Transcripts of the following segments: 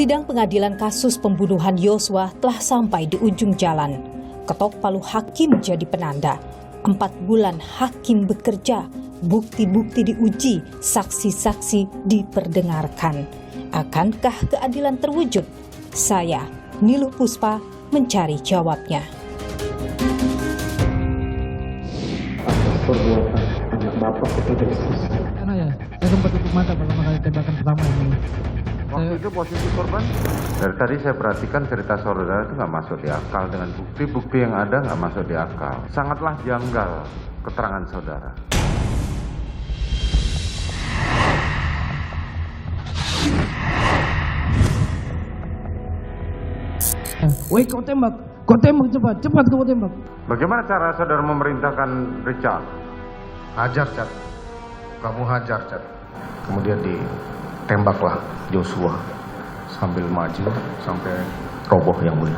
Sidang pengadilan kasus pembunuhan Yosua telah sampai di ujung jalan. Ketok palu hakim jadi penanda. 4 bulan hakim bekerja, bukti-bukti diuji, saksi-saksi diperdengarkan. Akankah keadilan terwujud? Saya, Niluh Puspa, mencari jawabnya. Perbuatan anak bapak kepada istri. Karena ya, saya sempat tutup mata pertama kali tembakan pertama ini. Waktu itu posisi korban? Dari tadi saya perhatikan cerita saudara itu nggak masuk di akal, dengan bukti-bukti yang ada nggak masuk di akal. Sangatlah janggal keterangan saudara. Woi, kau tembak cepat kau tembak. Bagaimana cara saudara memerintahkan Richard? Hajar, Cat. Kamu hajar, Cat. Kemudian ditembaklah Joshua sambil maju sampai roboh yang mulia.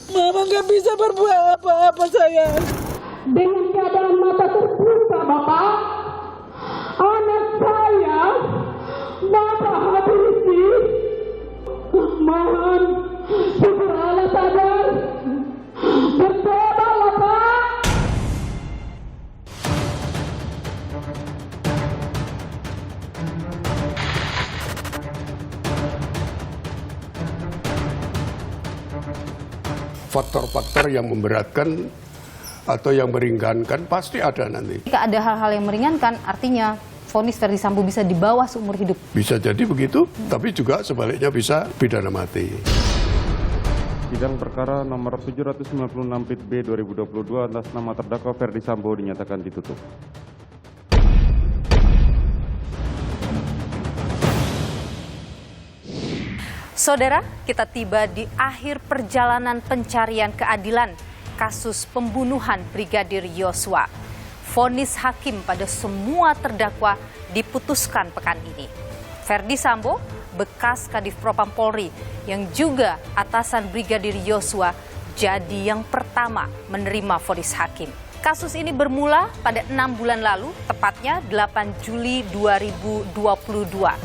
Mama nggak bisa berbuat apa-apa, sayang. Dengan keadaan mata terbuka, Bapak, anak saya Bapak habisi. Mohon segeralah sadar, bertobatlah, Pak. Faktor-faktor yang memberatkan atau yang meringankan pasti ada nanti. Jika ada hal-hal yang meringankan, artinya vonis Ferdy Sambo bisa di bawah seumur hidup. Bisa jadi begitu, tapi juga sebaliknya bisa pidana mati. Sidang perkara nomor 796 Pit B 2022 atas nama terdakwa Ferdy Sambo dinyatakan ditutup. Saudara, kita tiba di akhir perjalanan pencarian keadilan kasus pembunuhan Brigadir Yosua. Vonis hakim pada semua terdakwa diputuskan pekan ini. Ferdy Sambo, bekas Kadif Propam Polri, yang juga atasan Brigadir Yosua, jadi yang pertama menerima vonis hakim. Kasus ini bermula pada 6 bulan lalu, tepatnya 8 Juli 2022.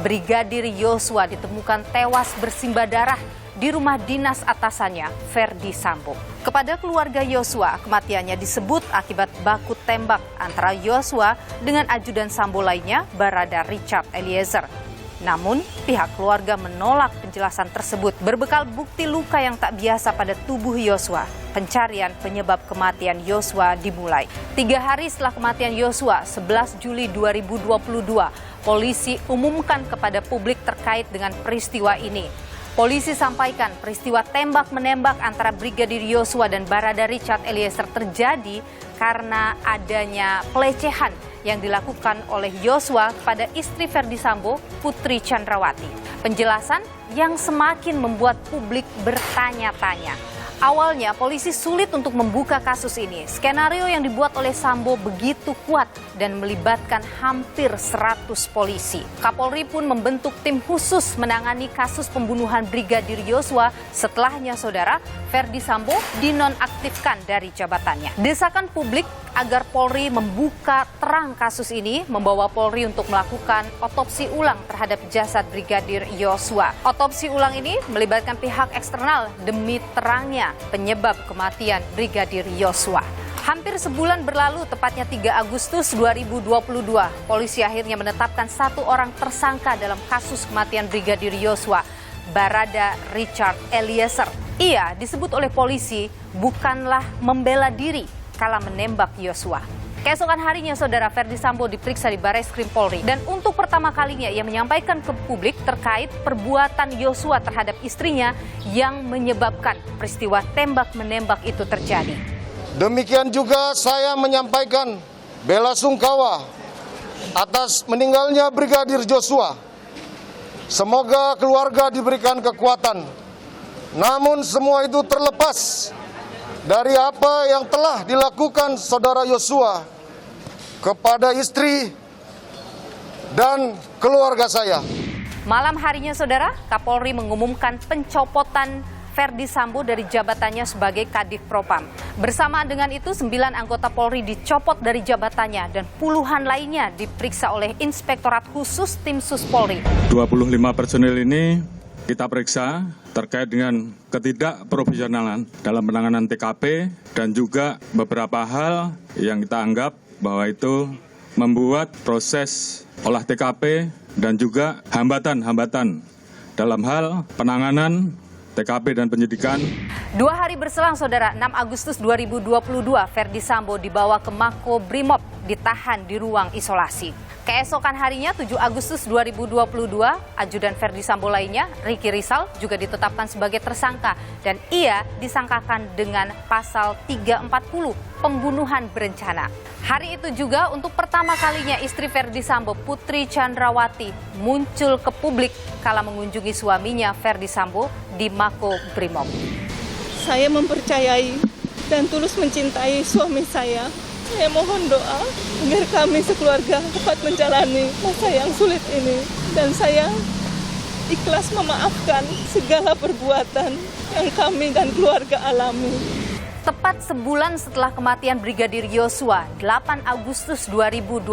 Brigadir Yosua ditemukan tewas bersimbah darah di rumah dinas atasannya, Ferdy Sambo. Kepada keluarga Yosua, kematiannya disebut akibat baku tembak antara Yosua dengan ajudan Sambo lainnya, Barada Richard Eliezer. Namun, pihak keluarga menolak penjelasan tersebut. Berbekal bukti luka yang tak biasa pada tubuh Yosua, pencarian penyebab kematian Yosua dimulai. 3 hari setelah kematian Yosua, 11 Juli 2022, polisi umumkan kepada publik terkait dengan peristiwa ini. Polisi sampaikan peristiwa tembak-menembak antara Brigadir Yosua dan Barada Richard Eliezer terjadi karena adanya pelecehan yang dilakukan oleh Yosua pada istri Ferdy Sambo, Putri Chandrawati. Penjelasan yang semakin membuat publik bertanya-tanya. Awalnya polisi sulit untuk membuka kasus ini. Skenario yang dibuat oleh Sambo begitu kuat dan melibatkan hampir 100 polisi. Kapolri pun membentuk tim khusus menangani kasus pembunuhan Brigadir Yosua. Setelahnya, saudara, Ferdy Sambo dinonaktifkan dari jabatannya. Desakan publik agar Polri membuka terang kasus ini membawa Polri untuk melakukan otopsi ulang terhadap jasad Brigadir Yosua. Otopsi ulang ini melibatkan pihak eksternal demi terangnya penyebab kematian Brigadir Yosua. Hampir sebulan berlalu, tepatnya 3 Agustus 2022, polisi akhirnya menetapkan 1 orang tersangka dalam kasus kematian Brigadir Yosua, Barada Richard Eliezer. Ia disebut oleh polisi bukanlah membela diri kala menembak Yosua. Keesokan harinya, saudara, Ferdy Sambo diperiksa di Barreskrim Polri. Dan untuk pertama kalinya ia menyampaikan ke publik terkait perbuatan Yosua terhadap istrinya yang menyebabkan peristiwa tembak-menembak itu terjadi. Demikian juga saya menyampaikan bela sungkawa atas meninggalnya Brigadir Yosua. Semoga keluarga diberikan kekuatan. Namun semua itu terlepas dari apa yang telah dilakukan saudara Yosua kepada istri dan keluarga saya. Malam harinya, saudara, Kapolri mengumumkan pencopotan Ferdi Sambo dari jabatannya sebagai Kadif Propam. Bersamaan dengan itu, 9 anggota Polri dicopot dari jabatannya dan puluhan lainnya diperiksa oleh Inspektorat Khusus Tim Sus Polri. 25 personil ini kita periksa terkait dengan ketidakprofesionalan dalam penanganan TKP dan juga beberapa hal yang kita anggap bahwa itu membuat proses olah TKP dan juga hambatan-hambatan dalam hal penanganan TKP dan penyidikan. 2 hari berselang, Saudara, 6 Agustus 2022, Ferdi Sambo dibawa ke Mako Brimob, ditahan di ruang isolasi. Keesokan harinya, 7 Agustus 2022, ajudan Ferdi Sambo lainnya, Ricky Rizal, juga ditetapkan sebagai tersangka dan ia disangkakan dengan pasal 340, pembunuhan berencana. Hari itu juga untuk pertama kalinya istri Ferdi Sambo, Putri Chandrawati, muncul ke publik kala mengunjungi suaminya Ferdi Sambo di Mako Brimob. Saya mempercayai dan tulus mencintai suami saya. Saya mohon doa agar kami sekeluarga dapat menjalani masa yang sulit ini. Dan saya ikhlas memaafkan segala perbuatan yang kami dan keluarga alami. Tepat sebulan setelah kematian Brigadir Yosua, 8 Agustus 2022,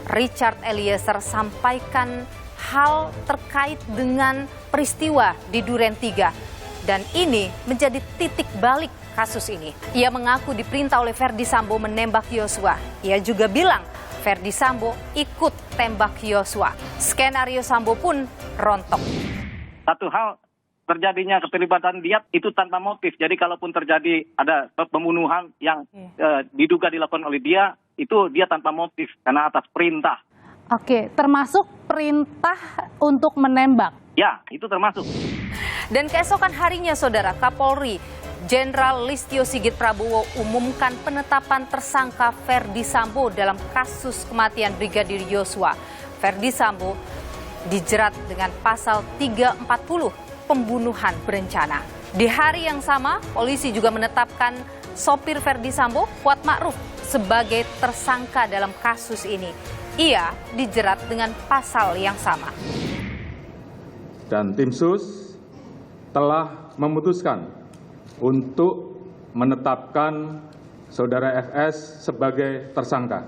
Richard Eliezer sampaikan hal terkait dengan peristiwa di Duren 3. Dan ini menjadi titik balik kasus ini. Ia mengaku diperintah oleh Ferdi Sambo menembak Yosua. Ia juga bilang Ferdi Sambo ikut tembak Yosua. Skenario Sambo pun rontok. Satu hal, terjadinya keterlibatan dia itu tanpa motif. Jadi kalaupun terjadi ada pembunuhan yang diduga dilakukan oleh dia, itu dia tanpa motif karena atas perintah. Oke, termasuk perintah untuk menembak. Ya, itu termasuk. Dan keesokan harinya, Saudara, Kapolri Jenderal Listio Sigit Prabowo umumkan penetapan tersangka Ferdi Sambo dalam kasus kematian Brigadir Yosua. Ferdi Sambo dijerat dengan pasal 340, pembunuhan berencana. Di hari yang sama, polisi juga menetapkan sopir Ferdi Sambo, Kuat Ma'ruf, sebagai tersangka dalam kasus ini. Ia dijerat dengan pasal yang sama. Dan tim sus telah memutuskan untuk menetapkan saudara FS sebagai tersangka.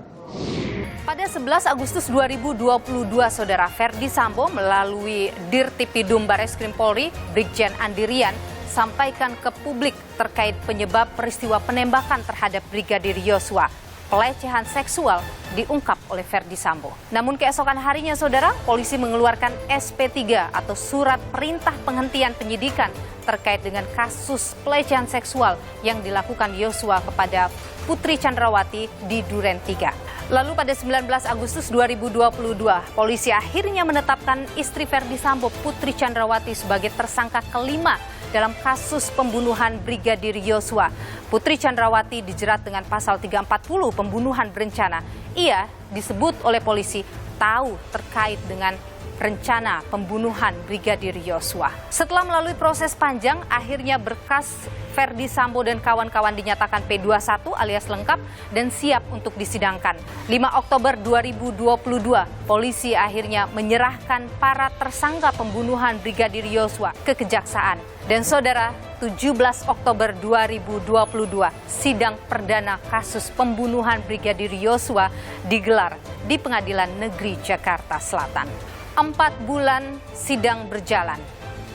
Pada 11 Agustus 2022, Saudara, Ferdi Sambo melalui Dirtipidum Bareskrim Polri, Brigjen Andirian, sampaikan ke publik terkait penyebab peristiwa penembakan terhadap Brigadir Yosua. Pelecehan seksual diungkap oleh Ferdi Sambo. Namun keesokan harinya, Saudara, polisi mengeluarkan SP3 atau surat perintah penghentian penyidikan terkait dengan kasus pelecehan seksual yang dilakukan Yosua kepada Putri Chandrawati di Duren 3. Lalu pada 19 Agustus 2022, polisi akhirnya menetapkan istri Ferdi Sambo, Putri Chandrawati, sebagai tersangka kelima dalam kasus pembunuhan Brigadir Yosua. Putri Chandrawati dijerat dengan pasal 340, pembunuhan berencana. Ia disebut oleh polisi tahu terkait dengan rencana pembunuhan Brigadir Yosua. Setelah melalui proses panjang, akhirnya berkas Ferdi Sambo dan kawan-kawan dinyatakan P21 alias lengkap dan siap untuk disidangkan. 5 Oktober 2022, polisi akhirnya menyerahkan para tersangka pembunuhan Brigadir Yosua ke Kejaksaan. Dan Saudara, 17 Oktober 2022, sidang perdana kasus pembunuhan Brigadir Yosua digelar di Pengadilan Negeri Jakarta Selatan. 4 bulan sidang berjalan.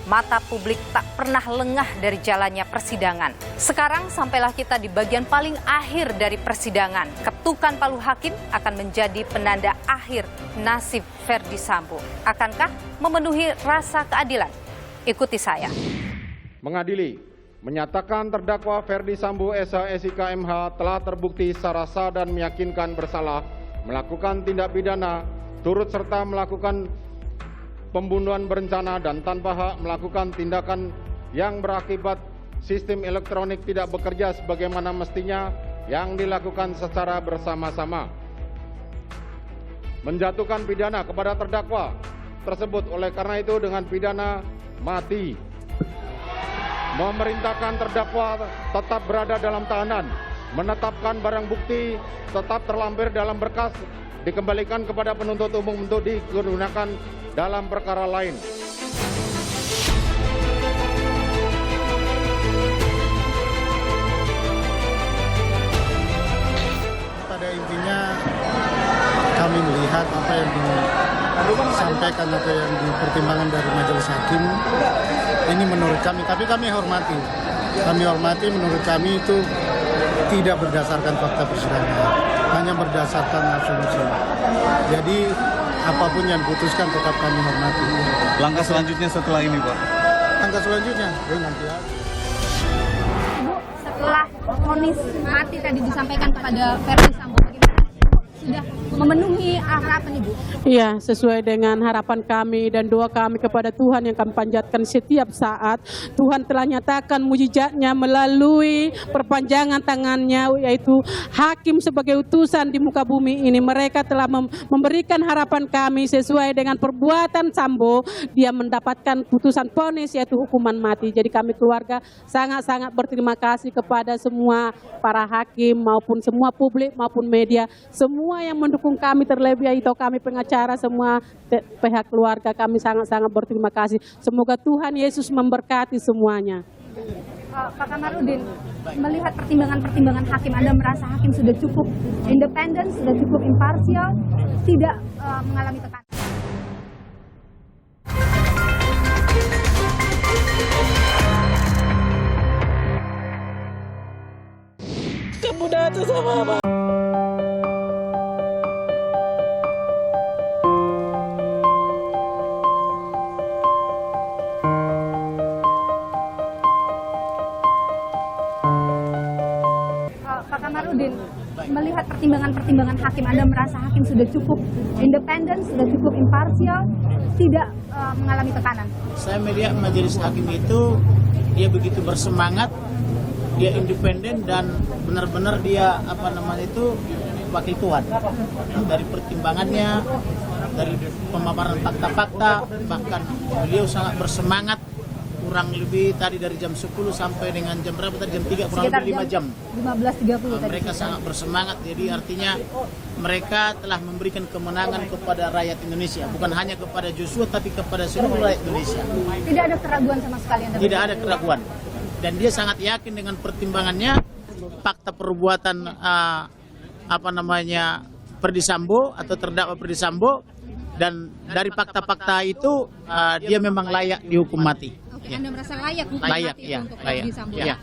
Mata publik tak pernah lengah dari jalannya persidangan. Sekarang sampailah kita di bagian paling akhir dari persidangan. Ketukan palu hakim akan menjadi penanda akhir nasib Ferdi Sambo. Akankah memenuhi rasa keadilan? Ikuti saya. Mengadili, menyatakan terdakwa Ferdi Sambo SH.SIK MH telah terbukti secara sah dan meyakinkan bersalah melakukan tindak pidana turut serta melakukan pembunuhan berencana dan tanpa hak melakukan tindakan yang berakibat sistem elektronik tidak bekerja sebagaimana mestinya yang dilakukan secara bersama-sama. Menjatuhkan pidana kepada terdakwa tersebut oleh karena itu dengan pidana mati. Memerintahkan terdakwa tetap berada dalam tahanan, menetapkan barang bukti tetap terlampir dalam berkas, dikembalikan kepada penuntut umum untuk digunakan dalam perkara lain. pada intinya kami melihat apa yang disampaikan atau yang dipertimbangkan dari majelis hakim ini menurut kami, tapi kami hormati. Kami hormati, menurut kami itu tidak berdasarkan fakta persidangan, hanya berdasarkan asumsi. Jadi apapun yang diputuskan tetap kami hormati. Langkah selanjutnya setelah ini, Pak? Langkah selanjutnya, nanti ya. Ibu, setelah vonis mati tadi disampaikan kepada Verdi Sambo, bagaimana? Sudah memenuhi harapan Ibu? Iya, sesuai dengan harapan kami dan doa kami kepada Tuhan yang kami panjatkan setiap saat. Tuhan telah nyatakan mujizatnya melalui perpanjangan tangannya, yaitu hakim sebagai utusan di muka bumi ini. Mereka telah memberikan harapan kami sesuai dengan perbuatan Sambo. Dia mendapatkan putusan vonis yaitu hukuman mati. Jadi kami keluarga sangat-sangat berterima kasih kepada semua para hakim maupun semua publik maupun media. Semua yang mendukung kami, terlebih itu kami pengacara, semua pihak keluarga kami sangat-sangat berterima kasih. Semoga Tuhan Yesus memberkati semuanya. Pak Kamarudin, melihat pertimbangan-pertimbangan hakim, Anda merasa hakim sudah cukup independen, sudah cukup imparsial, tidak mengalami tekanan? Kamu datang sama apa? Pak Kamarudin, melihat pertimbangan-pertimbangan hakim, Anda merasa hakim sudah cukup independen, sudah cukup imparsial, tidak mengalami tekanan? Saya melihat majelis hakim itu dia begitu bersemangat, dia independen dan benar-benar dia wakil Tuhan. Dari pertimbangannya, dari pemaparan fakta-fakta, bahkan beliau sangat bersemangat. Kurang lebih tadi dari jam 10 sampai dengan jam berapa tadi? Jam 3, kurang lebih 5 jam. 15.30 tadi. Mereka sangat bersemangat, jadi artinya mereka telah memberikan kemenangan kepada rakyat Indonesia. Bukan hanya kepada Joshua, tapi kepada seluruh rakyat Indonesia. Tidak ada keraguan sama sekali? Tidak ada keraguan. Dan dia sangat yakin dengan pertimbangannya, fakta perbuatan Verdi Sambo atau terdakwa Verdi Sambo, dan dari fakta-fakta itu dia memang layak dihukum mati. Oke, Anda merasa layak hukum layak, mati ya, untuk layak. Verdi Sambo? Ya.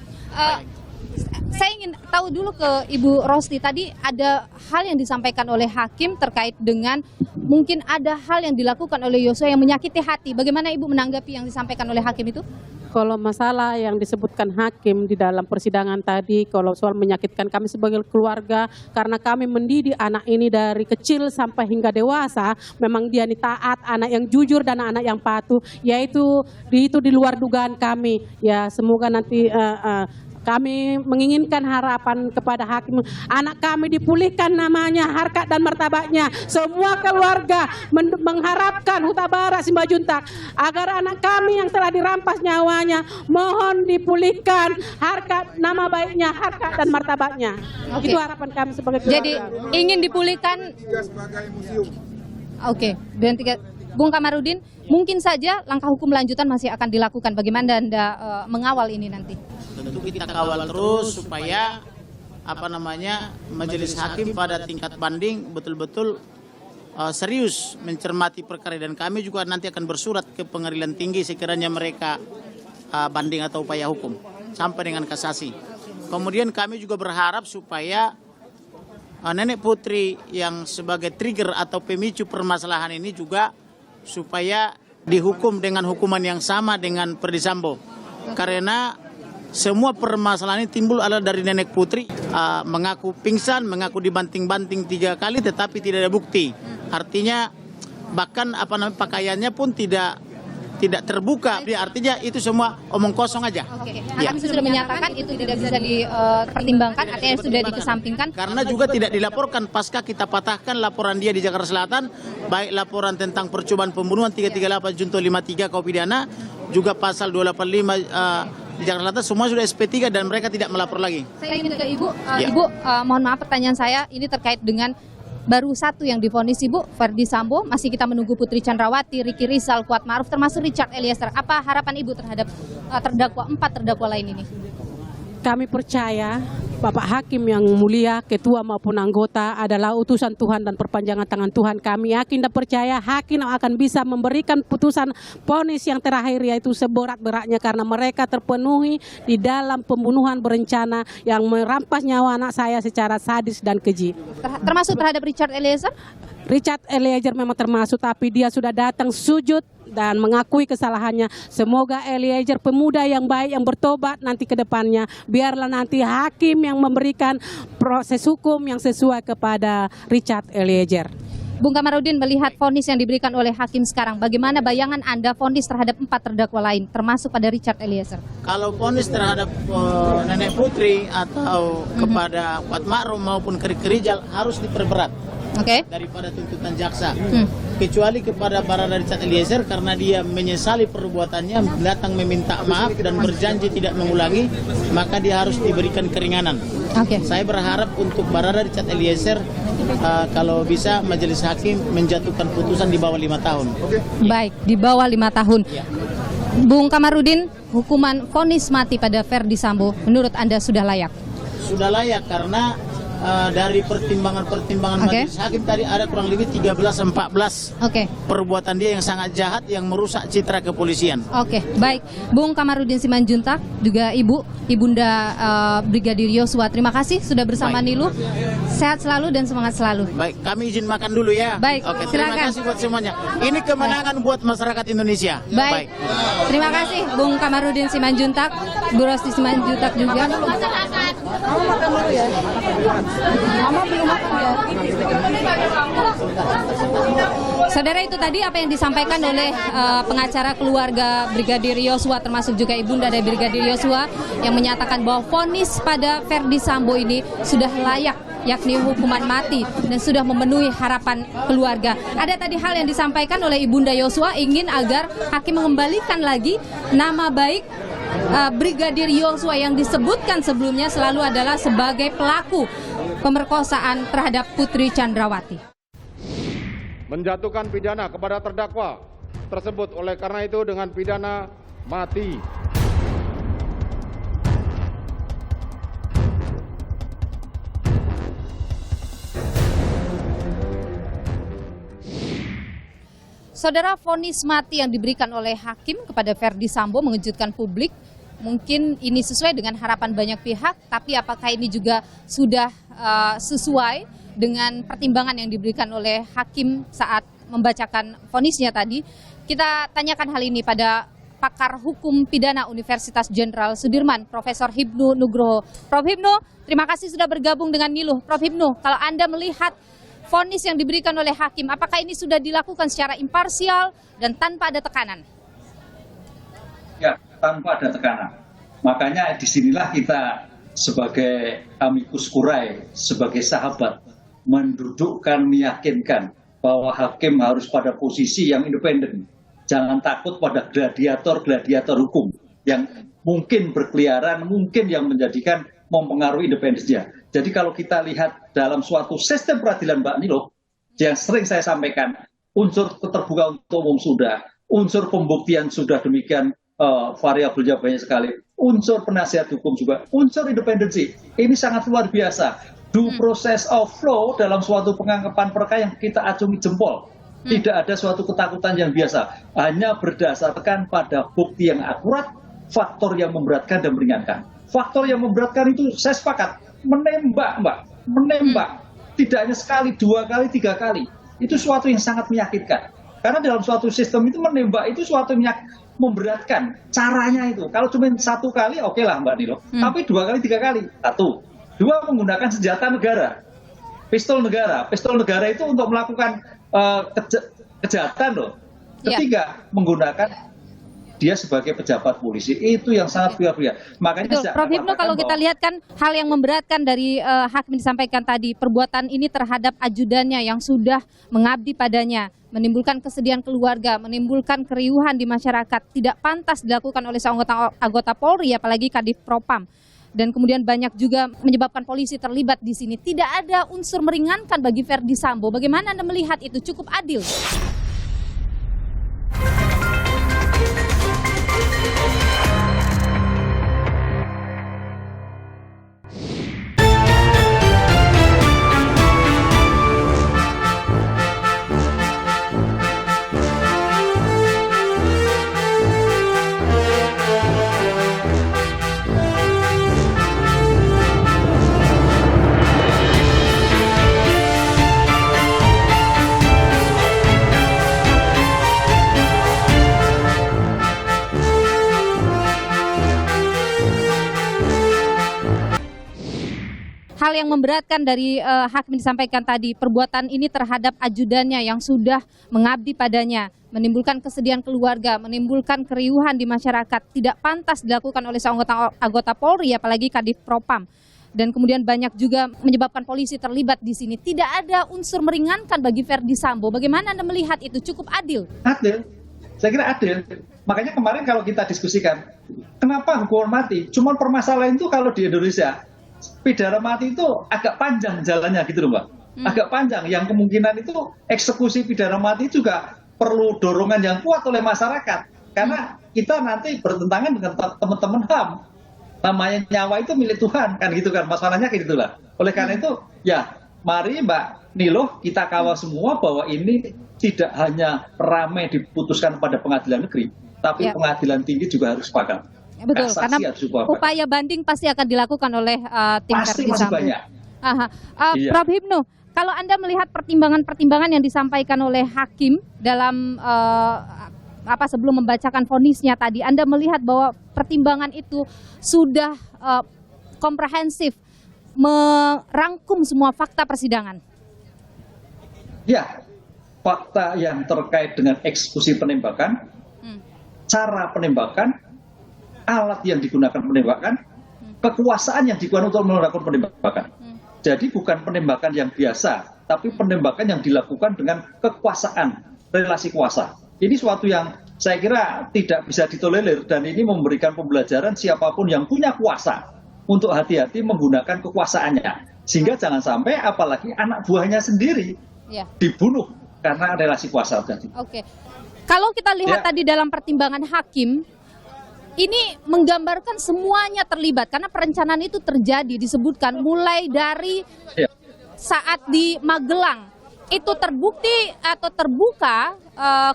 Saya ingin tahu dulu ke Ibu Rosti, tadi ada hal yang disampaikan oleh hakim terkait dengan mungkin ada hal yang dilakukan oleh Yosua yang menyakiti hati. Bagaimana Ibu menanggapi yang disampaikan oleh hakim itu? Kalau masalah yang disebutkan hakim di dalam persidangan tadi, kalau soal menyakitkan kami sebagai keluarga, karena kami mendidik anak ini dari kecil sampai hingga dewasa, memang dia ini taat, anak yang jujur dan anak yang patuh, yaitu itu di luar dugaan kami. Ya, semoga nanti kami menginginkan harapan kepada hakim, anak kami dipulihkan namanya, harkat dan martabatnya. Semua keluarga mengharapkan Huta Barat Simbajuntak agar anak kami yang telah dirampas nyawanya mohon dipulihkan harkat, nama baiknya, harkat dan martabatnya. Oke. Itu harapan kami sebagai keluarga. Jadi ingin dipulihkan. Oke, dan Bung Kamarudin, mungkin saja langkah hukum lanjutan masih akan dilakukan. Bagaimana Anda mengawal ini nanti? Tentu kita kawal terus supaya majelis hakim pada tingkat banding betul-betul serius mencermati perkara, dan kami juga nanti akan bersurat ke pengadilan tinggi sekiranya mereka banding atau upaya hukum sampai dengan kasasi. Kemudian kami juga berharap supaya nenek putri yang sebagai trigger atau pemicu permasalahan ini juga supaya dihukum dengan hukuman yang sama dengan Verdi Sambo. Karena semua permasalahan ini timbul adalah dari nenek putri mengaku pingsan, mengaku dibanting-banting 3 kali tetapi tidak ada bukti. Artinya bahkan pakaiannya pun tidak terbuka. Artinya itu semua omong kosong aja. Oke. Ya. Kami sudah menyatakan itu tidak bisa dipertimbangkan, artinya sudah dikesampingkan. Karena juga tidak dilaporkan pasca kita patahkan laporan dia di Jakarta Selatan, baik laporan tentang percobaan pembunuhan 338 junto 53 KUH pidana, juga pasal 285 di Jakarta Selatan, semua sudah SP3 dan mereka tidak melapor lagi. Saya ingin ke Ibu, Ya. Ibu mohon maaf pertanyaan saya ini terkait dengan baru satu yang divonis Ibu, Verdi Sambo. Masih kita menunggu Putri Chandrawati, Ricky Rizal, Kuat Ma'ruf, termasuk Richard Eliezer. Apa harapan Ibu terhadap 4 terdakwa lain ini? Kami percaya Bapak Hakim yang mulia, ketua maupun anggota adalah utusan Tuhan dan perpanjangan tangan Tuhan. Kami yakin dan percaya hakim akan bisa memberikan putusan vonis yang terakhir, yaitu seberat-beratnya karena mereka terpenuhi di dalam pembunuhan berencana yang merampas nyawa anak saya secara sadis dan keji. Termasuk terhadap Richard Eliezer? Richard Eliezer memang termasuk, tapi dia sudah datang sujud dan mengakui kesalahannya. Semoga Eliezer pemuda yang baik yang bertobat nanti ke depannya. Biarlah nanti hakim yang memberikan proses hukum yang sesuai kepada Richard Eliezer. Bung Kamarudin, melihat vonis yang diberikan oleh hakim sekarang, bagaimana bayangan Anda vonis terhadap 4 terdakwa lain, termasuk pada Richard Eliezer? Kalau vonis terhadap Nenek Putri atau kepada Kuat Ma'ruf maupun Rijal harus diperberat. Daripada tuntutan jaksa, kecuali kepada Barada Richard Eliezer karena dia menyesali perbuatannya, datang meminta maaf dan berjanji tidak mengulangi, maka dia harus diberikan keringanan. Saya berharap untuk Barada Richard Eliezer kalau bisa majelis hakim menjatuhkan putusan di bawah 5 tahun. Baik, di bawah 5 tahun. Bung Kamarudin, hukuman vonis mati pada Ferdi Sambo menurut Anda sudah layak? Sudah layak karena dari pertimbangan-pertimbangan majelis hakim tadi ada kurang lebih 13-14 perbuatan dia yang sangat jahat yang merusak citra kepolisian. Baik. Bung Kamarudin Simanjuntak, juga Ibunda Brigadir Yosua, terima kasih sudah bersama Niluh. Sehat selalu dan semangat selalu. Baik, kami izin makan dulu ya. Baik, terima kasih buat semuanya. Ini kemenangan buat masyarakat Indonesia. Baik. Terima kasih Bung Kamarudin Simanjuntak, Bu Rosti Simanjuntak juga. Mama makan dulu ya. Mama belum makan ya. Saudara, itu tadi apa yang disampaikan oleh pengacara keluarga Brigadir Yosua, termasuk juga ibunda dari Brigadir Yosua, yang menyatakan bahwa vonis pada Ferdi Sambo ini sudah layak, yakni hukuman mati, dan sudah memenuhi harapan keluarga. Ada tadi hal yang disampaikan oleh ibunda Yosua, ingin agar hakim mengembalikan lagi nama baik Brigadir Yosua yang disebutkan sebelumnya selalu adalah sebagai pelaku pemerkosaan terhadap Putri Chandrawati. Menjatuhkan pidana kepada terdakwa tersebut oleh karena itu dengan pidana mati. Saudara, vonis mati yang diberikan oleh hakim kepada Ferdi Sambo mengejutkan publik. Mungkin ini sesuai dengan harapan banyak pihak, tapi apakah ini juga sudah sesuai dengan pertimbangan yang diberikan oleh hakim saat membacakan vonisnya tadi? Kita tanyakan hal ini pada pakar hukum pidana Universitas Jenderal Sudirman, Profesor Hibnu Nugroho. Prof Hibnu, terima kasih sudah bergabung dengan Niluh. Prof Hibnu, kalau Anda melihat vonis yang diberikan oleh hakim, apakah ini sudah dilakukan secara imparsial dan tanpa ada tekanan? Ya, tanpa ada tekanan. Makanya disinilah kita sebagai amicus curiae, sebagai sahabat, mendudukkan, meyakinkan bahwa hakim harus pada posisi yang independen. Jangan takut pada gladiator-gladiator hukum yang mungkin berkeliaran, mungkin yang menjadikan mempengaruhi independensinya. Jadi kalau kita lihat dalam suatu sistem peradilan, Mbak Niluh, yang sering saya sampaikan, unsur keterbukaan untuk umum sudah, unsur pembuktian sudah demikian variabelnya banyak sekali, unsur penasihat hukum juga, unsur independensi. Ini sangat luar biasa. Due process of law dalam suatu pengangkapan perkara yang kita acungi jempol. Tidak ada suatu ketakutan yang biasa. Hanya berdasarkan pada bukti yang akurat, faktor yang memberatkan dan meringankan. Faktor yang memberatkan itu saya sepakat. Menembak, Mbak. Menembak. Tidak hanya sekali, 2 kali, 3 kali. Itu suatu yang sangat menyakitkan. Karena dalam suatu sistem itu menembak itu suatu yang memberatkan. Caranya itu. Kalau cuma 1 kali, oke lah Mbak Niluh. Tapi 2 kali, 3 kali. 1. 2, menggunakan senjata negara. Pistol negara. Pistol negara itu untuk melakukan kejahatan loh. Ketiga, menggunakan dia sebagai pejabat polisi. Itu yang sangat luar biasa. Makanya Prof Hibnu, kalau kita lihat kan hal yang memberatkan dari hakim disampaikan tadi, perbuatan ini terhadap ajudannya yang sudah mengabdi padanya, menimbulkan kesedihan keluarga, menimbulkan keriuhan di masyarakat, tidak pantas dilakukan oleh seorang anggota Polri, apalagi Kadif Propam. Dan kemudian banyak juga menyebabkan polisi terlibat di sini. Tidak ada unsur meringankan bagi Ferdi Sambo. Bagaimana Anda melihat itu? Cukup adil? hal yang memberatkan dari hakim disampaikan tadi, perbuatan ini terhadap ajudannya yang sudah mengabdi padanya, menimbulkan kesedihan keluarga, menimbulkan keriuhan di masyarakat, tidak pantas dilakukan oleh seorang anggota Polri, apalagi Kadif Propam. Dan kemudian banyak juga menyebabkan polisi terlibat di sini. Tidak ada unsur meringankan bagi Verdi Sambo. Bagaimana Anda melihat itu? Cukup adil? Adil, saya kira adil. Makanya kemarin kalau kita diskusikan, kenapa hukuman mati? Cuman permasalahan itu kalau di Indonesia, pidana mati itu agak panjang jalannya gitu loh Mbak. Agak panjang, yang kemungkinan itu eksekusi pidana mati juga perlu dorongan yang kuat oleh masyarakat. Karena kita nanti bertentangan dengan teman-teman HAM. Namanya nyawa itu milik Tuhan, kan gitu kan, masalahnya kayak gitulah. Oleh karena itu, ya mari Mbak Nilo kita kawal semua bahwa ini tidak hanya ramai diputuskan pada pengadilan negeri, tapi pengadilan tinggi juga harus sepakat. Betul, Kasasi karena harus sepakat. upaya banding pasti akan dilakukan oleh tim Pasti Verdi masih Sambo. banyak. Iya. Prof Hipnu, kalau Anda melihat pertimbangan-pertimbangan yang disampaikan oleh hakim dalam sebelum membacakan vonisnya tadi, Anda melihat bahwa pertimbangan itu sudah komprehensif, merangkum semua fakta persidangan? Ya, fakta yang terkait dengan eksekusi penembakan, cara penembakan, alat yang digunakan penembakan, kekuasaan yang digunakan untuk melakukan penembakan. Jadi bukan penembakan yang biasa, tapi penembakan yang dilakukan dengan kekuasaan, relasi kuasa. Ini suatu yang saya kira tidak bisa ditolerir, dan ini memberikan pembelajaran siapapun yang punya kuasa untuk hati-hati menggunakan kekuasaannya. Sehingga jangan sampai apalagi anak buahnya sendiri dibunuh karena relasi kuasa tadi. Oke. Kalau kita lihat tadi dalam pertimbangan hakim, ini menggambarkan semuanya terlibat karena perencanaan itu terjadi, disebutkan mulai dari saat di Magelang itu terbukti atau terbuka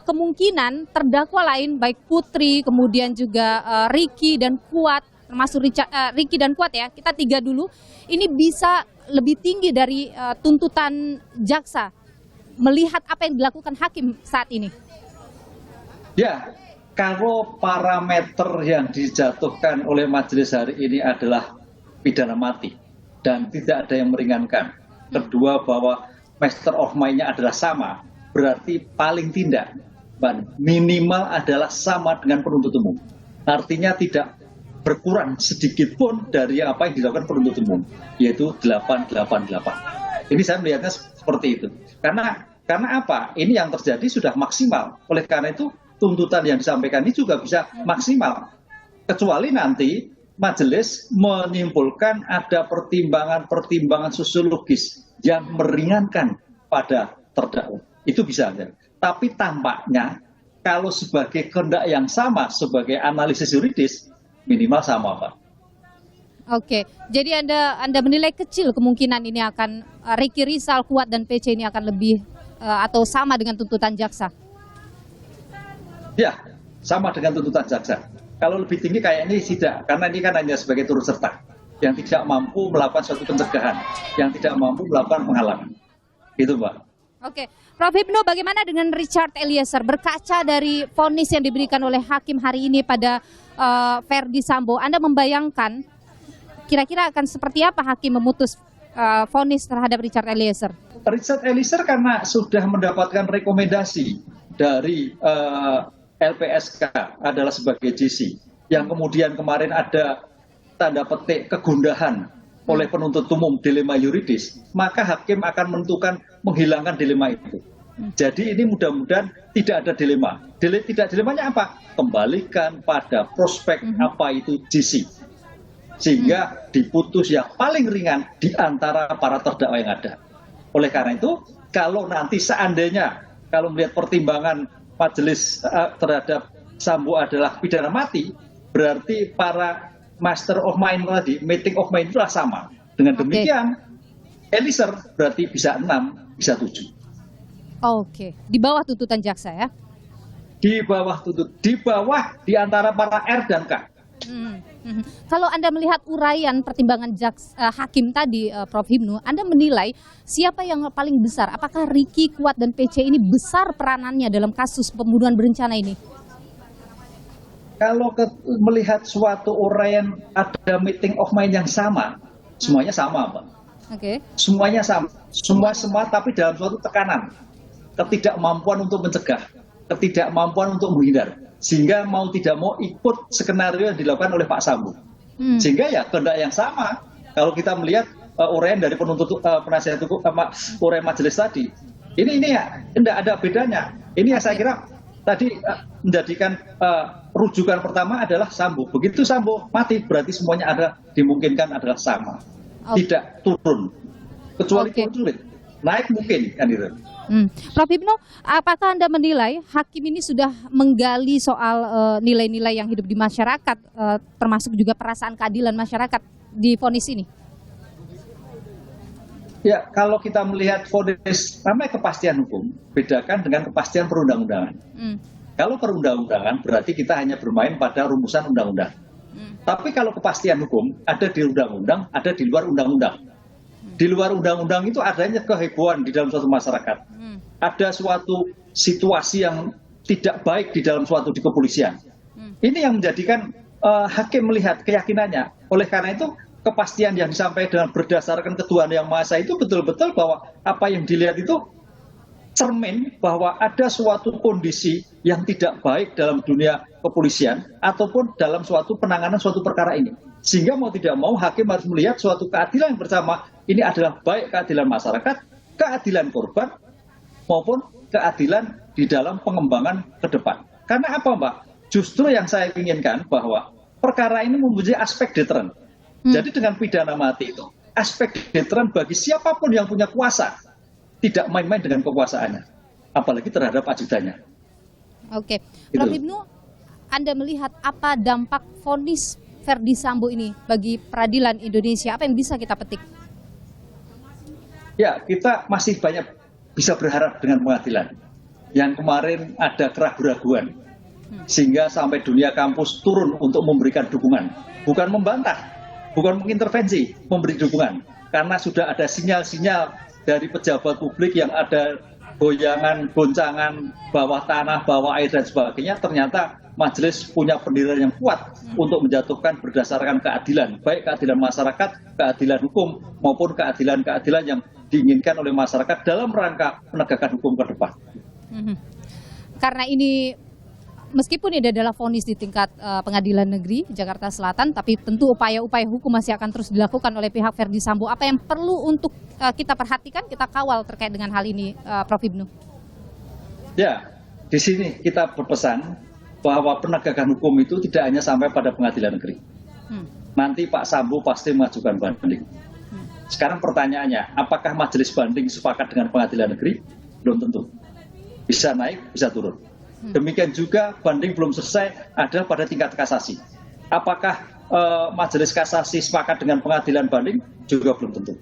kemungkinan terdakwa lain baik Putri, kemudian juga Ricky dan Kuat, termasuk Ricky dan Kuat ya, kita 3 dulu, ini bisa lebih tinggi dari tuntutan jaksa. Melihat apa yang dilakukan hakim saat ini. Ya, kalau parameter yang dijatuhkan oleh majelis hari ini adalah pidana mati dan tidak ada yang meringankan. Kedua, bahwa master of mind-nya adalah sama, berarti paling tidak minimal adalah sama dengan penuntut umum. Artinya tidak berkurang sedikit pun dari apa yang dilakukan penuntut umum, yaitu 888. Ini saya melihatnya seperti itu. Karena apa? Ini yang terjadi sudah maksimal. Oleh karena itu tuntutan yang disampaikan ini juga bisa maksimal. Kecuali nanti majelis menyimpulkan ada pertimbangan sosiologis yang meringankan pada terdakwa. Itu bisa. Tapi tampaknya kalau sebagai kehendak yang sama, sebagai analisis yuridis, minimal sama, Pak. Oke, jadi Anda menilai kecil kemungkinan ini akan Ricky Rizal, Kuat dan PC ini akan lebih atau sama dengan tuntutan jaksa? Ya, sama dengan tuntutan jaksa. Kalau lebih tinggi kayaknya tidak, karena ini kan hanya sebagai turut serta yang tidak mampu melakukan suatu pencegahan, yang tidak mampu melakukan penghalangan. Gitu, Mbak. Oke, Prof Hipnu, bagaimana dengan Richard Eliezer? Berkaca dari vonis yang diberikan oleh hakim hari ini pada Verdi Sambo, Anda membayangkan kira-kira akan seperti apa hakim memutus vonis terhadap Richard Eliezer? Richard Eliezer karena sudah mendapatkan rekomendasi dari LPSK adalah sebagai JC, yang kemudian kemarin ada tanda petik kegundahan oleh penuntut umum dilema yuridis, maka hakim akan menentukan menghilangkan dilema itu. Jadi ini mudah-mudahan tidak ada dilema. Tidak dilemanya apa? Kembalikan pada prospek apa itu JC, sehingga diputus yang paling ringan di antara para terdakwa yang ada. Oleh karena itu, kalau nanti seandainya kalau melihat pertimbangan majelis terhadap Sambo adalah pidana mati, berarti para master of mind tadi, meeting of mind itulah sama. Dengan demikian, Eliezer berarti bisa 6, bisa 7. Oke, di bawah tuntutan jaksa ya? Di bawah di antara para R dan K. Kalau Anda melihat uraian pertimbangan hakim tadi, Prof Hipnu, Anda menilai siapa yang paling besar? Apakah Ricky, Kuat, dan PC ini besar peranannya dalam kasus pembunuhan berencana ini? Kalau melihat suatu uraian ada meeting of mind yang sama, semuanya sama, Pak. Semuanya sama, semua tapi dalam suatu tekanan, ketidakmampuan untuk mencegah, ketidakmampuan untuk menghindar, sehingga mau tidak mau ikut skenario yang dilakukan oleh Pak Sambo. Sehingga ya kehendak yang sama. Kalau kita melihat uraian dari penuntut penasihat hukum uraian majelis tadi, ini ya tidak ada bedanya. Ini yang saya kira tadi menjadikan rujukan pertama adalah Sambo. Begitu Sambo mati berarti semuanya ada dimungkinkan adalah sama, tidak turun, kecuali sulit naik mungkin kan itu. Prof Hipnu, apakah Anda menilai hakim ini sudah menggali soal nilai-nilai yang hidup di masyarakat, termasuk juga perasaan keadilan masyarakat di vonis ini? Ya, kalau kita melihat vonis, namanya kepastian hukum, bedakan dengan kepastian perundang-undangan. Kalau perundang-undangan berarti kita hanya bermain pada rumusan undang-undang. Tapi kalau kepastian hukum ada di undang-undang, ada di luar undang-undang. Di luar undang-undang itu adanya kehebohan di dalam suatu masyarakat. Ada suatu situasi yang tidak baik di dalam suatu di kepolisian. Ini yang menjadikan hakim melihat keyakinannya. Oleh karena itu kepastian yang disampaikan berdasarkan ketuhanan yang Maha Esa itu betul-betul bahwa apa yang dilihat itu cermin bahwa ada suatu kondisi yang tidak baik dalam dunia kepolisian ataupun dalam suatu penanganan suatu perkara ini. Sehingga mau tidak mau hakim harus melihat suatu keadilan yang bersama ini adalah baik keadilan masyarakat, keadilan korban maupun keadilan di dalam pengembangan ke depan. Karena apa Mbak? Justru yang saya inginkan bahwa perkara ini mempunyai aspek deteren. Jadi dengan pidana mati itu, aspek deteren bagi siapapun yang punya kuasa, tidak main-main dengan kekuasaannya, apalagi terhadap ajudannya. Oke, Prof Hipnu, Anda melihat apa dampak vonis Verdi Sambo ini bagi peradilan Indonesia? Apa yang bisa kita petik? Ya, kita masih banyak bisa berharap dengan pengadilan. Yang kemarin ada keraguan-raguan, sehingga sampai dunia kampus turun untuk memberikan dukungan, bukan membantah, bukan mengintervensi, memberi dukungan. Karena sudah ada sinyal-sinyal dari pejabat publik yang ada goyangan, goncangan, bawah tanah, bawah air dan sebagainya. Ternyata majelis punya pendirian yang kuat untuk menjatuhkan berdasarkan keadilan, baik keadilan masyarakat, keadilan hukum, maupun keadilan-keadilan yang diinginkan oleh masyarakat dalam rangka penegakan hukum ke depan. Karena ini meskipun ini adalah vonis di tingkat pengadilan negeri Jakarta Selatan, tapi tentu upaya-upaya hukum masih akan terus dilakukan oleh pihak Verdi Sambo. Apa yang perlu untuk kita perhatikan, kita kawal terkait dengan hal ini, Prof Hipnu? Ya, di sini kita berpesan bahwa penegakan hukum itu tidak hanya sampai pada pengadilan negeri. Nanti Pak Sambo pasti mengajukan banding. Sekarang pertanyaannya, apakah majelis banding sepakat dengan pengadilan negeri? Belum tentu. Bisa naik, bisa turun. Demikian juga banding belum selesai ada pada tingkat kasasi. Apakah majelis kasasi sepakat dengan pengadilan banding? Juga belum tentu.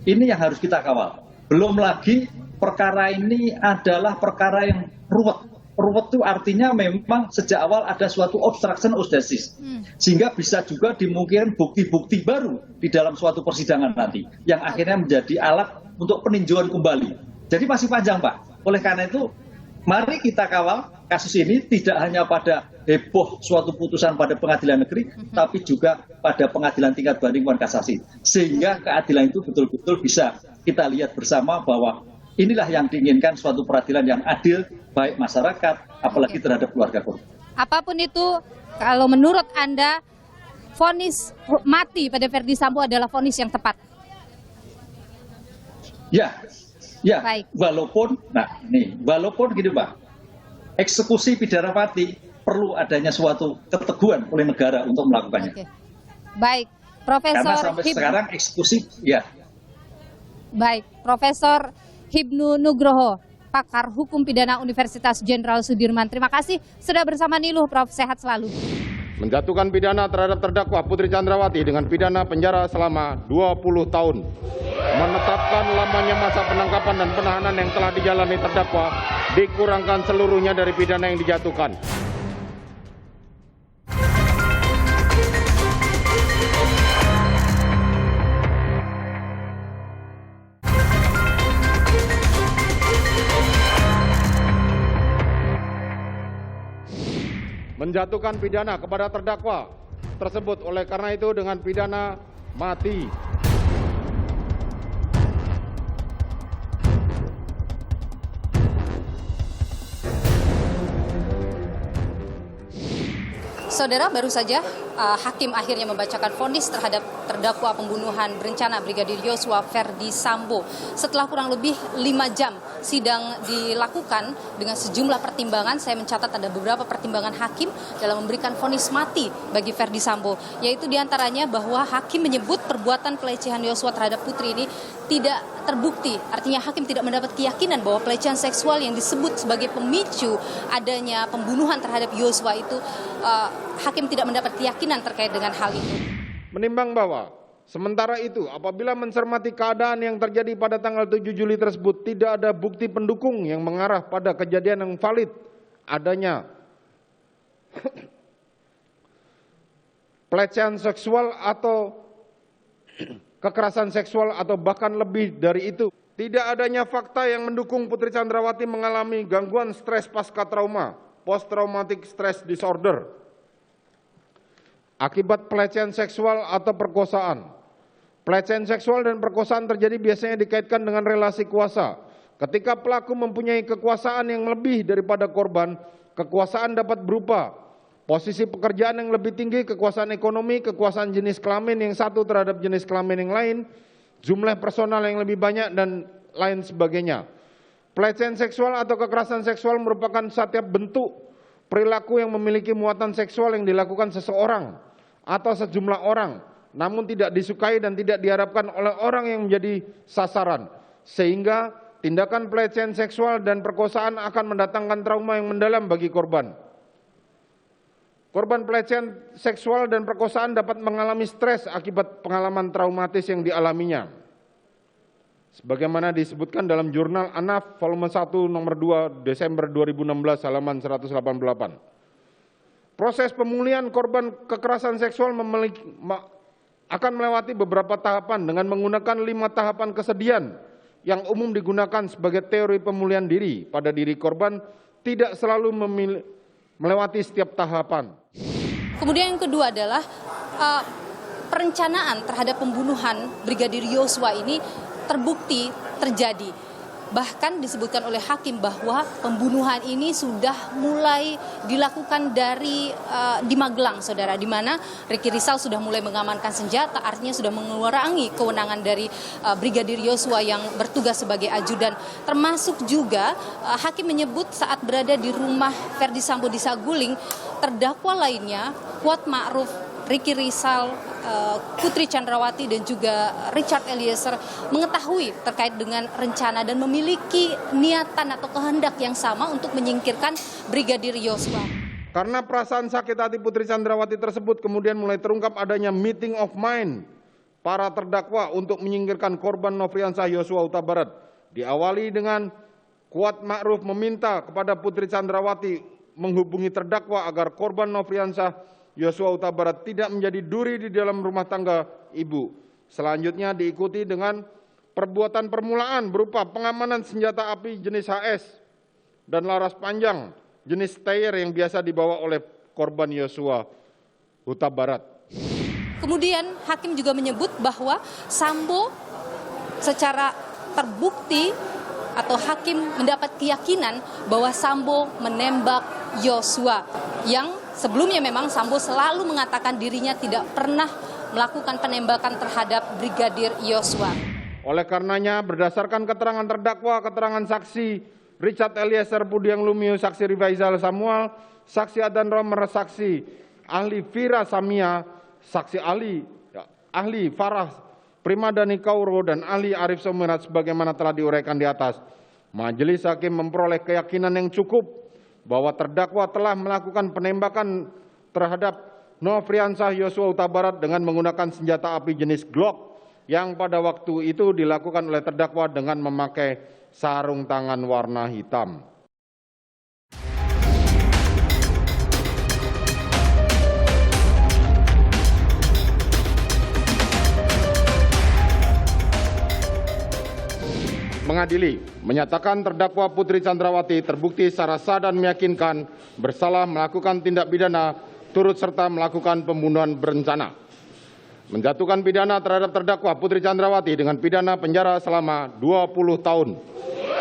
Ini yang harus kita kawal. Belum lagi perkara ini adalah perkara yang ruwet. Ruwet itu artinya memang sejak awal ada suatu obstruction of justice. Sehingga bisa juga dimungkinkan bukti-bukti baru di dalam suatu persidangan nanti. Yang akhirnya menjadi alat untuk peninjauan kembali. Jadi masih panjang Pak. Oleh karena itu mari kita kawal kasus ini tidak hanya pada heboh suatu putusan pada pengadilan negeri, tapi juga pada pengadilan tingkat banding dan kasasi. Sehingga keadilan itu betul-betul bisa kita lihat bersama bahwa inilah yang diinginkan suatu peradilan yang adil, baik masyarakat, apalagi terhadap keluarga korban. Apapun itu, kalau menurut Anda, vonis mati pada Verdi Sambo adalah vonis yang tepat? Ya, baik. Walaupun gini Pak, eksekusi pidana mati perlu adanya suatu keteguhan oleh negara untuk melakukannya. Baik, Profesor Karena sampai sekarang eksekusi, ya. Baik, Profesor Hipnu Nugroho, pakar hukum pidana Universitas Jenderal Sudirman. Terima kasih sudah bersama Niluh, Prof. Sehat selalu. Menjatuhkan pidana terhadap terdakwa Putri Chandrawati dengan pidana penjara selama 20 tahun. Menetapkan lamanya masa penangkapan dan penahanan yang telah dijalani terdakwa dikurangkan seluruhnya dari pidana yang dijatuhkan. Menjatuhkan pidana kepada terdakwa tersebut oleh karena itu dengan pidana mati. Saudara, baru saja hakim akhirnya membacakan vonis terhadap terdakwa pembunuhan berencana Brigadir Yosua Ferdi Sambo. Setelah kurang lebih 5 jam sidang dilakukan dengan sejumlah pertimbangan, saya mencatat ada beberapa pertimbangan hakim dalam memberikan vonis mati bagi Ferdi Sambo, yaitu diantaranya bahwa hakim menyebut perbuatan pelecehan Yosua terhadap putri ini tidak terbukti. Artinya hakim tidak mendapat keyakinan bahwa pelecehan seksual yang disebut sebagai pemicu adanya pembunuhan terhadap Yosua itu, hakim tidak mendapat keyakinan terkait dengan hal itu. Menimbang bahwa sementara itu apabila mencermati keadaan yang terjadi pada tanggal 7 Juli tersebut tidak ada bukti pendukung yang mengarah pada kejadian yang valid adanya pelecehan seksual atau kekerasan seksual atau bahkan lebih dari itu. Tidak adanya fakta yang mendukung Putri Chandrawati mengalami gangguan stres pasca trauma, post traumatic stress disorder, akibat pelecehan seksual atau perkosaan. Pelecehan seksual dan perkosaan terjadi biasanya dikaitkan dengan relasi kuasa. Ketika pelaku mempunyai kekuasaan yang lebih daripada korban, kekuasaan dapat berupa posisi pekerjaan yang lebih tinggi, kekuasaan ekonomi, kekuasaan jenis kelamin yang satu terhadap jenis kelamin yang lain, jumlah personal yang lebih banyak, dan lain sebagainya. Pelecehan seksual atau kekerasan seksual merupakan setiap bentuk perilaku yang memiliki muatan seksual yang dilakukan seseorang atau sejumlah orang, namun tidak disukai dan tidak diharapkan oleh orang yang menjadi sasaran, sehingga tindakan pelecehan seksual dan perkosaan akan mendatangkan trauma yang mendalam bagi korban. Korban pelecehan seksual dan perkosaan dapat mengalami stres akibat pengalaman traumatis yang dialaminya. Sebagaimana disebutkan dalam jurnal ANAF volume 1 nomor 2 Desember 2016 halaman 188. Proses pemulihan korban kekerasan seksual akan melewati beberapa tahapan dengan menggunakan 5 tahapan kesedihan yang umum digunakan sebagai teori pemulihan diri pada diri korban, tidak selalu melewati setiap tahapan. Kemudian yang kedua adalah perencanaan terhadap pembunuhan Brigadir Yosua ini terbukti terjadi. Bahkan disebutkan oleh hakim bahwa pembunuhan ini sudah mulai dilakukan di Magelang, saudara, di mana Ricky Rizal sudah mulai mengamankan senjata, artinya sudah mengurangi kewenangan dari Brigadir Yosua yang bertugas sebagai ajudan. Termasuk juga hakim menyebut saat berada di rumah Ferdi Sambo di Saguling, terdakwa lainnya Kuat Ma'ruf, Ricky Rizal, Putri Chandrawati dan juga Richard Eliezer mengetahui terkait dengan rencana dan memiliki niatan atau kehendak yang sama untuk menyingkirkan Brigadir Yosua. Karena perasaan sakit hati Putri Chandrawati tersebut, kemudian mulai terungkap adanya meeting of mind para terdakwa untuk menyingkirkan korban Nofriansah Yosua Huta Barat. Diawali dengan Kuat Ma'ruf meminta kepada Putri Chandrawati menghubungi terdakwa agar korban Nofriansah Yosua Huta Barat tidak menjadi duri di dalam rumah tangga ibu. Selanjutnya diikuti dengan perbuatan permulaan berupa pengamanan senjata api jenis HS dan laras panjang jenis Steyr yang biasa dibawa oleh korban Yosua Huta Barat. Kemudian hakim juga menyebut bahwa Sambo secara terbukti atau hakim mendapat keyakinan bahwa Sambo menembak Yosua, yang sebelumnya memang Sambo selalu mengatakan dirinya tidak pernah melakukan penembakan terhadap Brigadir Yosua. Oleh karenanya, berdasarkan keterangan terdakwa, keterangan saksi Richard Eliezer Pudiang Lumiu, saksi Rifaizal Samuel, saksi Adan Romer, saksi ahli Fira Samia, saksi ahli Farah Primadani Kauro, dan ahli Arif Somirat sebagaimana telah diuraikan di atas, majelis hakim memperoleh keyakinan yang cukup bahwa terdakwa telah melakukan penembakan terhadap Nofriansah Yosua Huta Barat dengan menggunakan senjata api jenis Glock yang pada waktu itu dilakukan oleh terdakwa dengan memakai sarung tangan warna hitam. Mengadili, menyatakan terdakwa Putri Chandrawati terbukti secara sah dan meyakinkan bersalah melakukan tindak pidana turut serta melakukan pembunuhan berencana. Menjatuhkan pidana terhadap terdakwa Putri Chandrawati dengan pidana penjara selama 20 tahun.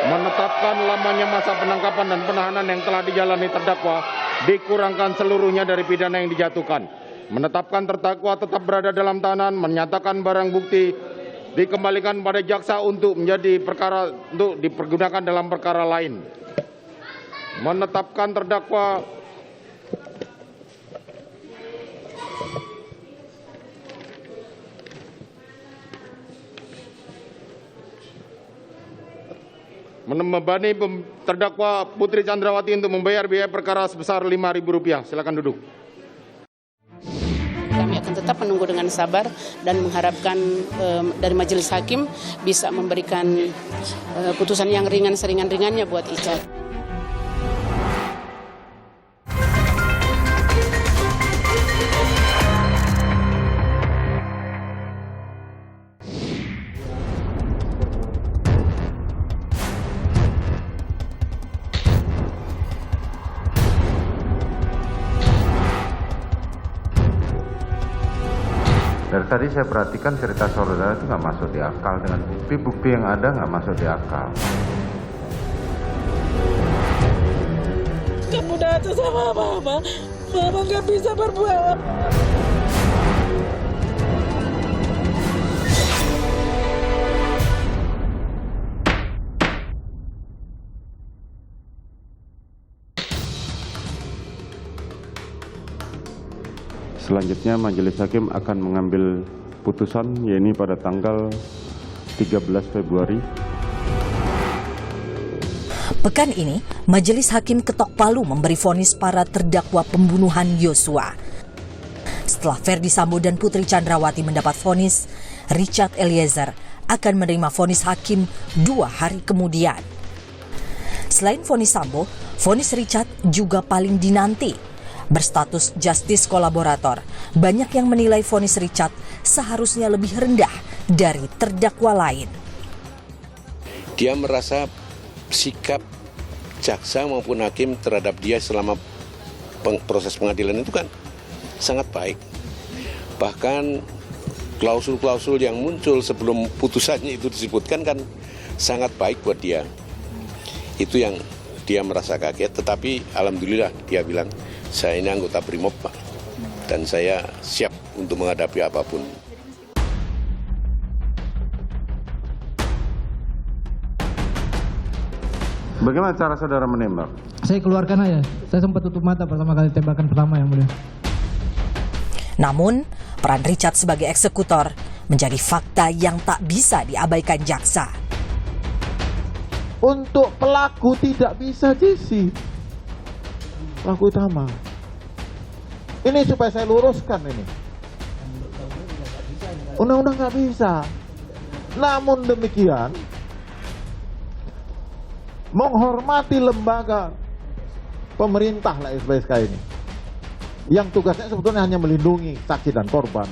Menetapkan lamanya masa penangkapan dan penahanan yang telah dijalani terdakwa dikurangkan seluruhnya dari pidana yang dijatuhkan. Menetapkan terdakwa tetap berada dalam tahanan, menyatakan barang bukti dikembalikan pada jaksa untuk dipergunakan dalam perkara lain. Menetapkan terdakwa membebani terdakwa Putri Chandrawati untuk membayar biaya perkara sebesar Rp5.000. Silakan duduk. Kami akan tetap menunggu dengan sabar dan mengharapkan dari majelis hakim bisa memberikan putusan yang ringan seringan-ringannya buat Ica. Dari tadi saya perhatikan cerita saudara itu nggak masuk di akal, dengan bukti-bukti yang ada nggak masuk di akal. Kamu datang sama mama nggak bisa berbuat. Selanjutnya majelis hakim akan mengambil putusan yaitu pada tanggal 13 Februari. Pekan ini, Majelis Hakim Ketok Palu memberi vonis para terdakwa pembunuhan Yosua. Setelah Ferdi Sambo dan Putri Chandrawati mendapat vonis, Richard Eliezer akan menerima vonis hakim 2 hari kemudian. Selain vonis Sambo, vonis Richard juga paling dinanti. Berstatus justice kolaborator, banyak yang menilai vonis Richard seharusnya lebih rendah dari terdakwa lain. Dia merasa sikap jaksa maupun hakim terhadap dia selama proses pengadilan itu kan sangat baik. Bahkan klausul-klausul yang muncul sebelum putusannya itu disebutkan kan sangat baik buat dia. Itu yang dia merasa kaget, tetapi alhamdulillah dia bilang, saya ini anggota Brimob, Pak, dan saya siap untuk menghadapi apapun. Bagaimana cara saudara menembak? Saya keluarkan aja. Saya sempat tutup mata pertama kali tembakan pertama yang mulia. Namun, peran Richard sebagai eksekutor menjadi fakta yang tak bisa diabaikan jaksa. Untuk pelaku tidak bisa JC. Pelaku utama. Ini supaya saya luruskan ini. Undang-undang nggak bisa. Namun demikian, menghormati lembaga pemerintah lah LPSK ini, yang tugasnya sebetulnya hanya melindungi saksi dan korban,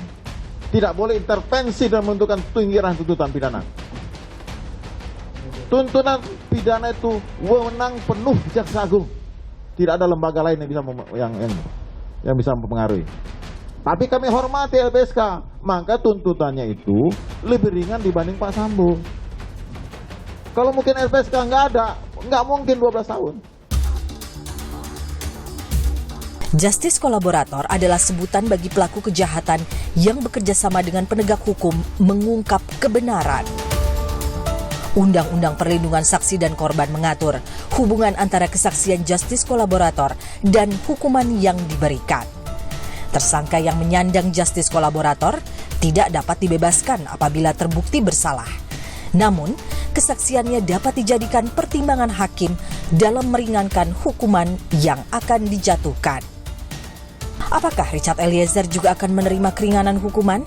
tidak boleh intervensi dan menentukan pinggiran tuntutan pidana. Tuntutan pidana itu wewenang penuh Jaksa Agung. Tidak ada lembaga lain yang bisa mempengaruhi. Tapi kami hormati LPSK, maka tuntutannya itu lebih ringan dibanding Pak Sambo. Kalau mungkin LPSK nggak mungkin 12 tahun. Justice kolaborator adalah sebutan bagi pelaku kejahatan yang bekerja sama dengan penegak hukum mengungkap kebenaran. Undang-Undang Perlindungan Saksi dan Korban mengatur hubungan antara kesaksian justice kolaborator dan hukuman yang diberikan. Tersangka yang menyandang justice kolaborator tidak dapat dibebaskan apabila terbukti bersalah. Namun, kesaksiannya dapat dijadikan pertimbangan hakim dalam meringankan hukuman yang akan dijatuhkan. Apakah Richard Eliezer juga akan menerima keringanan hukuman?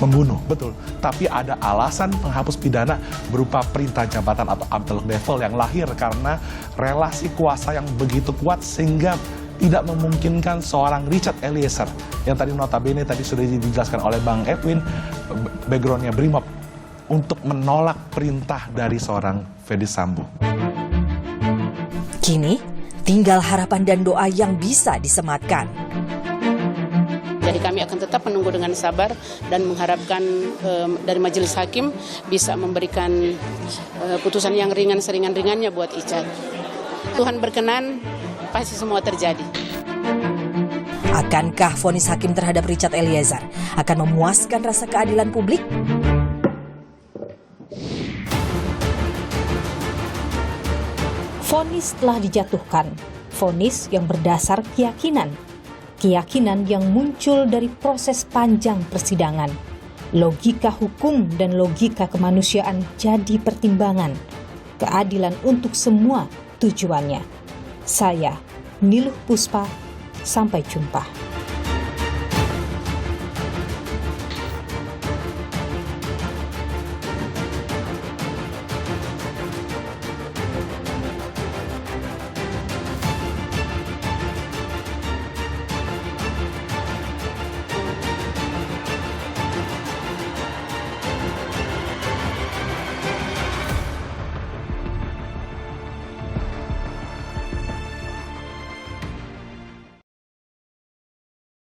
Membunuh, betul. Tapi ada alasan penghapus pidana berupa perintah jabatan atau absolute level yang lahir karena relasi kuasa yang begitu kuat sehingga tidak memungkinkan seorang Richard Eliezer yang tadi notabene tadi sudah dijelaskan oleh Bang Edwin, backgroundnya Brimob, untuk menolak perintah dari seorang Ferdi Sambo. Kini, tinggal harapan dan doa yang bisa disematkan. Jadi kami akan tetap menunggu dengan sabar dan mengharapkan dari majelis hakim bisa memberikan putusan yang ringan seringan-ringannya buat Ica. Tuhan berkenan, pasti semua terjadi. Akankah vonis hakim terhadap Richard Eliezer akan memuaskan rasa keadilan publik? Vonis telah dijatuhkan, vonis yang berdasar keyakinan yang muncul dari proses panjang persidangan. Logika hukum dan logika kemanusiaan jadi pertimbangan. Keadilan untuk semua tujuannya. Saya, Niluh Puspa, sampai jumpa.